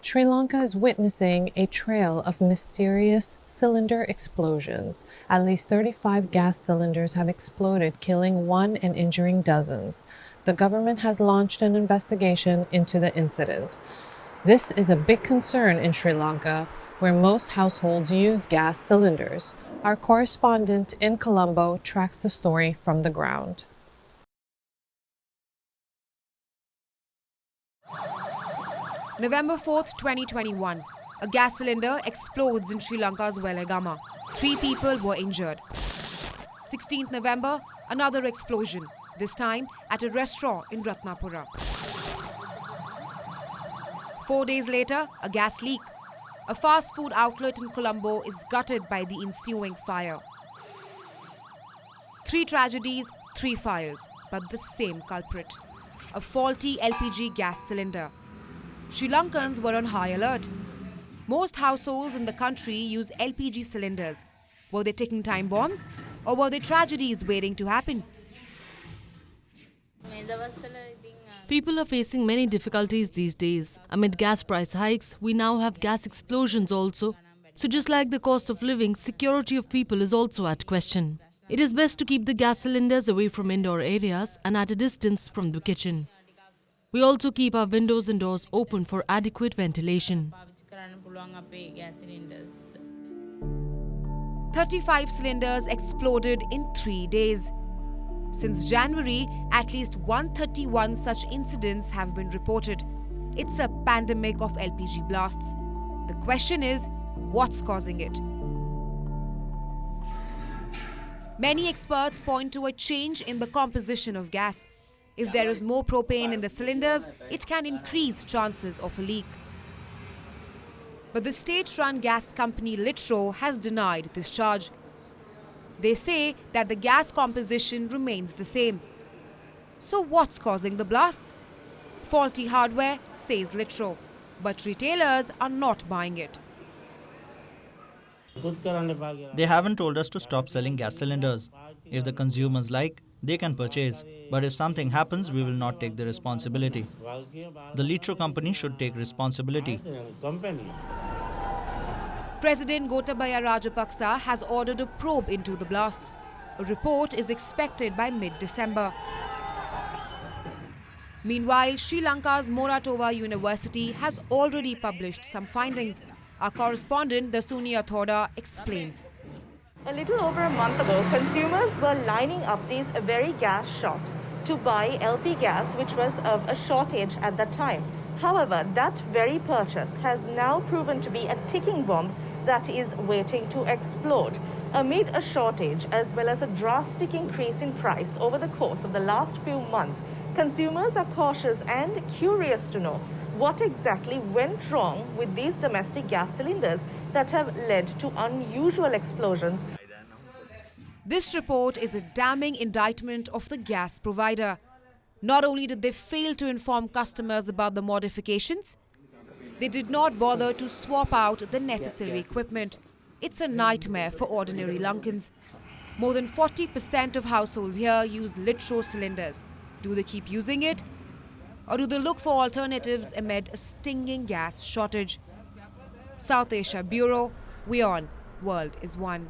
Sri Lanka is witnessing a trail of mysterious cylinder explosions. At least 35 gas cylinders have exploded, killing one and injuring dozens. The government has launched an investigation into the incident. This is a big concern in Sri Lanka, where most households use gas cylinders. Our correspondent in Colombo tracks the story from the ground. November 4th, 2021. A gas cylinder explodes in Sri Lanka's Weligama. 3 people were injured. 16th November, another explosion, this time at a restaurant in Ratnapura. 4 days later, a gas leak. A fast food outlet in Colombo is gutted by the ensuing fire. 3 tragedies, 3 fires, but the same culprit. A faulty LPG gas cylinder. Sri Lankans were on high alert. Most households in the country use LPG cylinders. Were they ticking time bombs, or were they tragedies waiting to happen? People are facing many difficulties these days. Amid gas price hikes, we now have gas explosions also. So just like the cost of living, security of people is also at question. It is best to keep the gas cylinders away from indoor areas and at a distance from the kitchen. We also keep our windows and doors open for adequate ventilation. 35 cylinders exploded in 3 days. Since January, at least 131 such incidents have been reported. It's a pandemic of LPG blasts. The question is, what's causing it? Many experts point to a change in the composition of gas. If there is more propane in the cylinders, it can increase chances of a leak. But the state-run gas company Litro has denied this charge. They say that the gas composition remains the same. So what's causing the blasts? Faulty hardware, says Litro, but retailers are not buying it. They haven't told us to stop selling gas cylinders. If the consumers like, they can purchase. But if something happens, we will not take the responsibility. The Litro company should take responsibility. President Gotabaya Rajapaksa has ordered a probe into the blasts. A report is expected by mid-December. Meanwhile, Sri Lanka's Moratova University has already published some findings. Our correspondent, Dasunia Thoda, explains. A little over a month ago, consumers were lining up these very gas shops to buy LP gas, which was of a shortage at that time. However, that very purchase has now proven to be a ticking bomb that is waiting to explode. Amid a shortage as well as a drastic increase in price over the course of the last few months, consumers are cautious and curious to know what exactly went wrong with these domestic gas cylinders that have led to unusual explosions. This report is a damning indictment of the gas provider. Not only did they fail to inform customers about the modifications, they did not bother to swap out the necessary equipment. It's a nightmare for ordinary Lankans. More than 40% of households here use Litro cylinders. Do they keep using it? Or do they look for alternatives amid a stinging gas shortage? South Asia Bureau, WION World is One.